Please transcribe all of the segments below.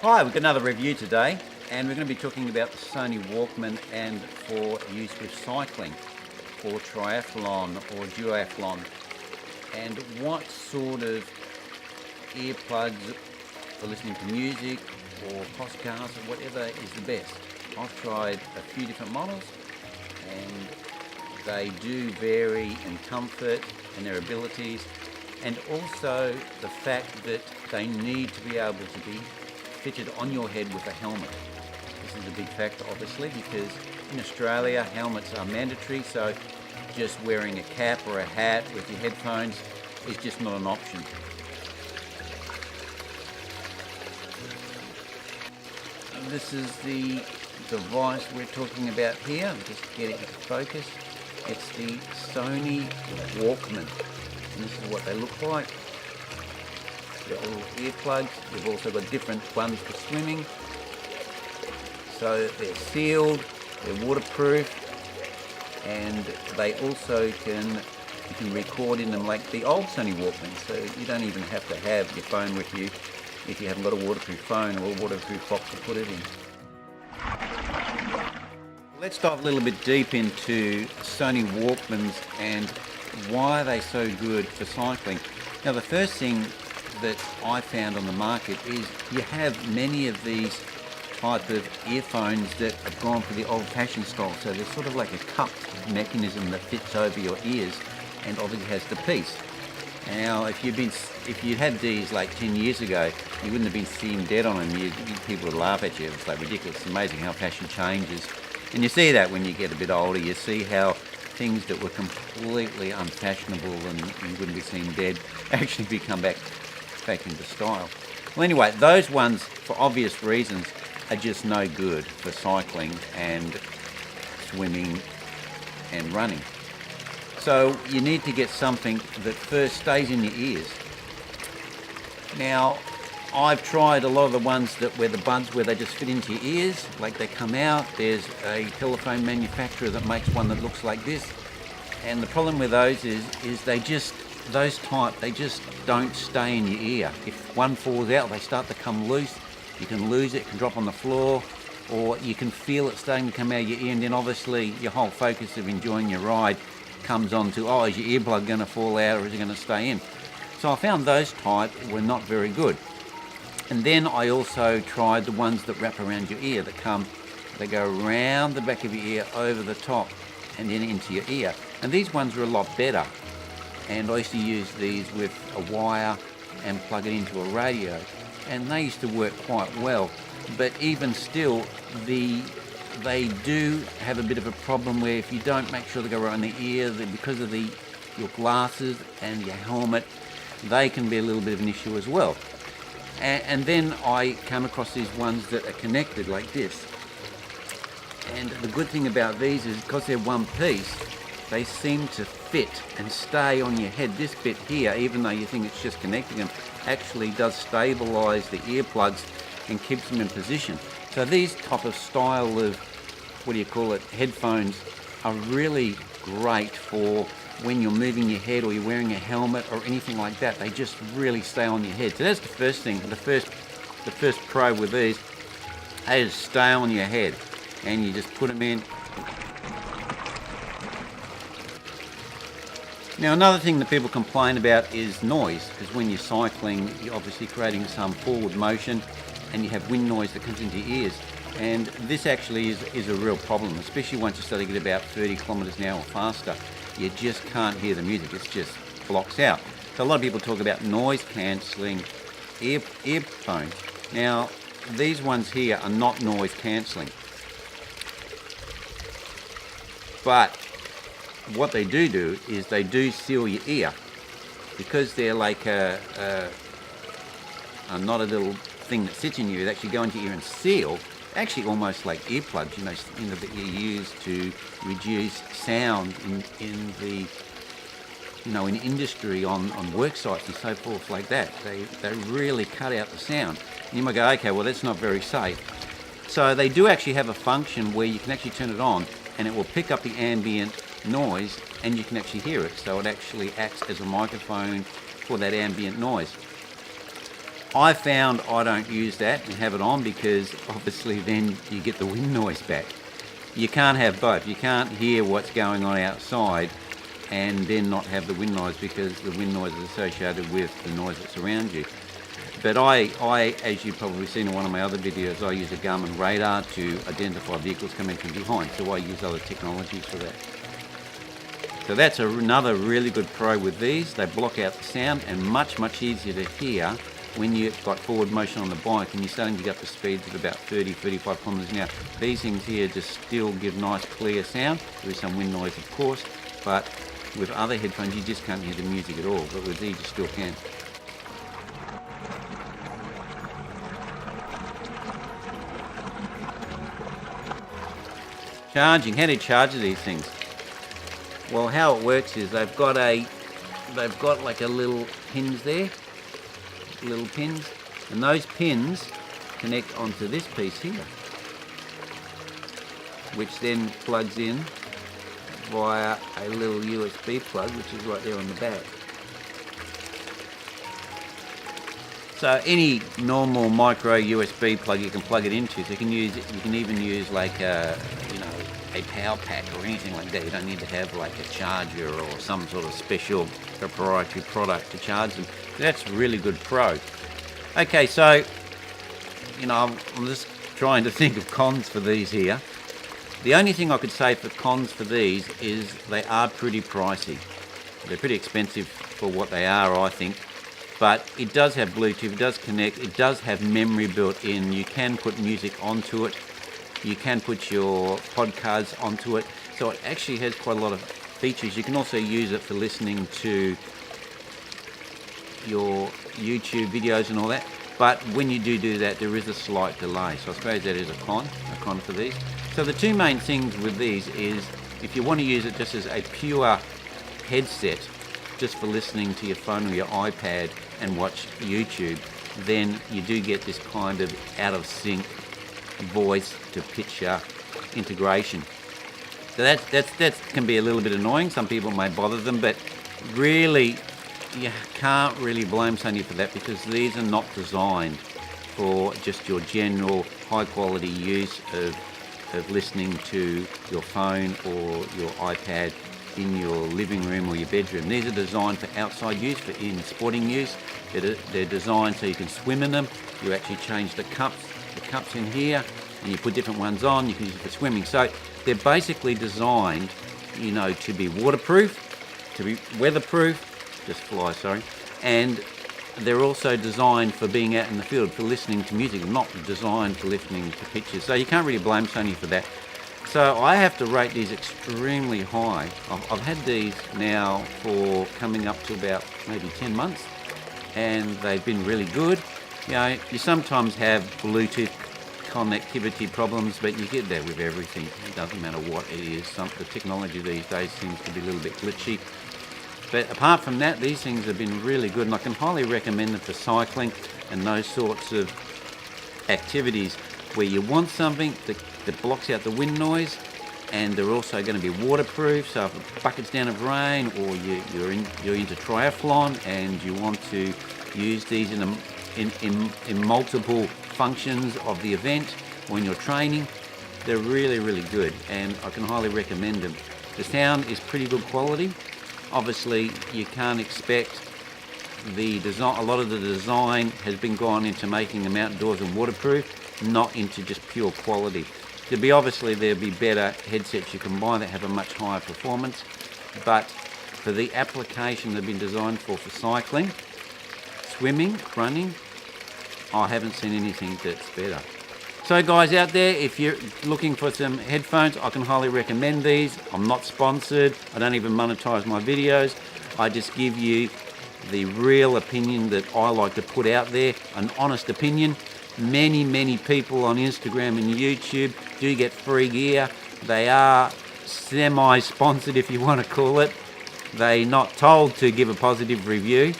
Hi, we've got another review today, and we're going to be talking about the Sony Walkman and for use with cycling, or triathlon or duathlon, and what sort of earplugs for listening to music or podcasts or whatever is the best. I've tried a few different models, and they do vary in comfort and their abilities, and also the fact that they need to be able to be fitted on your head with a helmet. This is a big factor, obviously, because in Australia helmets are mandatory, so just wearing a cap or a hat with your headphones is just not an option. This is the device we're talking about here. I'm just getting it to focus. It's the Sony Walkman, and this is what they look like. They're all earplugs. You've also got different ones for swimming. So they're sealed, they're waterproof, and they also you can record in them like the old Sony Walkman. So you don't even have to have your phone with you if you haven't got a waterproof phone or a waterproof box to put it in. Let's dive a little bit deep into Sony Walkmans and why they're so good for cycling. Now, the first thing that I found on the market is you have many of these type of earphones that have gone for the old-fashioned style. So they're sort of like a cupped mechanism that fits over your ears and obviously has the piece. Now, if you had these like 10 years ago, you wouldn't have been seeing dead on them. People would laugh at you. It's like ridiculous. It's amazing how fashion changes. And you see that when you get a bit older. You see how things that were completely unfashionable and you wouldn't be seen dead actually become back into style. Well, anyway, those ones, for obvious reasons, are just no good for cycling and swimming and running. So you need to get something that first stays in your ears. Now, I've tried a lot of the ones where the buds where they just fit into your ears, like they come out. There's a telephone manufacturer that makes one that looks like this, and the problem with those is they just don't stay in your ear. If one falls out, they start to come loose. You can lose it, can drop on the floor, or you can feel it starting to come out of your ear, and then obviously your whole focus of enjoying your ride comes on to, is your earplug going to fall out or is it going to stay in? So I found those type were not very good. And then I also tried the ones that wrap around your ear, they go around the back of your ear, over the top, and then into your ear. And these ones are a lot better. And I used to use these with a wire and plug it into a radio. And they used to work quite well. But even still, they do have a bit of a problem where if you don't make sure they go around the ear, because of your glasses and your helmet, they can be a little bit of an issue as well. And then I came across these ones that are connected like this. And the good thing about these is because they're one piece, they seem to fit and stay on your head. This bit here, even though you think it's just connecting them, actually does stabilize the earplugs and keeps them in position. So these type of style of, headphones are really great for when you're moving your head or you're wearing a helmet or anything like that. They just really stay on your head. So that's the first thing. The first pro with these, they just stay on your head, and you just put them in. Now, another thing that people complain about is noise, because when you're cycling, you're obviously creating some forward motion and you have wind noise that comes into your ears. And this actually is a real problem, especially once you start to get about 30 kilometers an hour or faster. You just can't hear the music, it just blocks out. So a lot of people talk about noise cancelling earphones. Now, these ones here are not noise cancelling. But what they do is they do seal your ear, because they're like not a little thing that sits in your ear. They actually go into your ear and seal, actually almost like earplugs, that you use to reduce sound in the in industry, on work sites and so forth like that. They really cut out the sound. And you might go, okay, well that's not very safe. So they do actually have a function where you can actually turn it on and it will pick up the ambient noise and you can actually hear it. So it actually acts as a microphone for that ambient noise. I found I don't use that and have it on because obviously then you get the wind noise back. You can't have both. You can't hear what's going on outside and then not have the wind noise, because the wind noise is associated with the noise that's around you. But I, as you've probably seen in one of my other videos, I use a Garmin radar to identify vehicles coming from behind, so I use other technologies for that. So that's another really good pro with these. They block out the sound and much easier to hear when you've got forward motion on the bike and you're starting to get up to speeds of about 30-35 kilometers an hour. These things here just still give nice clear sound. There is some wind noise of course, but with other headphones you just can't hear the music at all, but with these you still can. Charging, how do you charge these things? Well, how it works is they've got like a little pins there, little pins, and those pins connect onto this piece here, which then plugs in via a little USB plug, which is right there on the back. So any normal micro USB plug you can plug it into. So you can use it. You can even use like a power pack or anything like that. You don't need to have like a charger or some sort of special proprietary product to charge them. That's really good pro. Okay, so I'm just trying to think of cons for these here. The only thing I could say for cons for these is they are pretty pricey. They're pretty expensive for what they are, I think. But it does have Bluetooth, it does connect, it does have memory built in. You can put music onto it. You can put your podcasts onto it. So it actually has quite a lot of features. You can also use it for listening to your YouTube videos and all that. But when you do that, there is a slight delay. So I suppose that is a con for these. So the two main things with these is if you want to use it just as a pure headset, just for listening to your phone or your iPad and watch YouTube, then you do get this kind of out of sync voice to picture integration. So that can be a little bit annoying. Some people may bother them, but really you can't really blame Sony for that, because these are not designed for just your general high quality use of listening to your phone or your iPad in your living room or your bedroom. These are designed for outside use, in sporting use. They're designed so you can swim in them. You actually change the cups in here, and you put different ones on. You can use it for swimming. So they're basically designed, to be waterproof, to be weatherproof, and they're also designed for being out in the field, for listening to music, not designed for listening to pictures. So you can't really blame Sony for that. So I have to rate these extremely high. I've had these now for coming up to about maybe 10 months, and they've been really good. You sometimes have Bluetooth connectivity problems, but you get that with everything. It doesn't matter what it is. The technology these days seems to be a little bit glitchy. But apart from that, these things have been really good, and I can highly recommend them for cycling and those sorts of activities where you want something that blocks out the wind noise, and they're also going to be waterproof. So if it buckets down of rain, or you're into triathlon and you want to use these in multiple functions of the event when you're training, they're really good, and I can highly recommend them. The sound is pretty good quality. Obviously you can't expect the design. A lot of the design has been gone into making them outdoors and waterproof, not into just pure quality. There'll be better headsets you can buy that have a much higher performance, but for the application they've been designed for cycling, swimming, running, I haven't seen anything that's better. So guys out there, if you're looking for some headphones, I can highly recommend these. I'm not sponsored. I don't even monetize my videos. I just give you the real opinion that I like to put out there, an honest opinion. Many people on Instagram and YouTube do get free gear. They are semi-sponsored, if you want to call it. They're not told to give a positive review,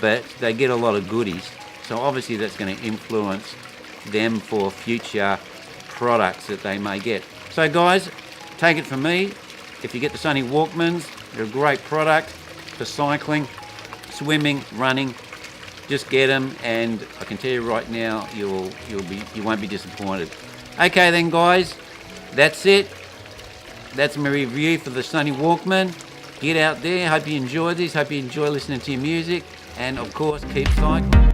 but they get a lot of goodies. So obviously that's going to influence them for future products that they may get. So guys, take it from me, if you get the Sony Walkmans, they're a great product for cycling, swimming, running. just get them, and I can tell you right now, you won't be disappointed. Okay then, guys, that's it. That's my review for the Sony Walkman. Get out there. Hope you enjoy this. Hope you enjoy listening to your music, and of course, keep cycling.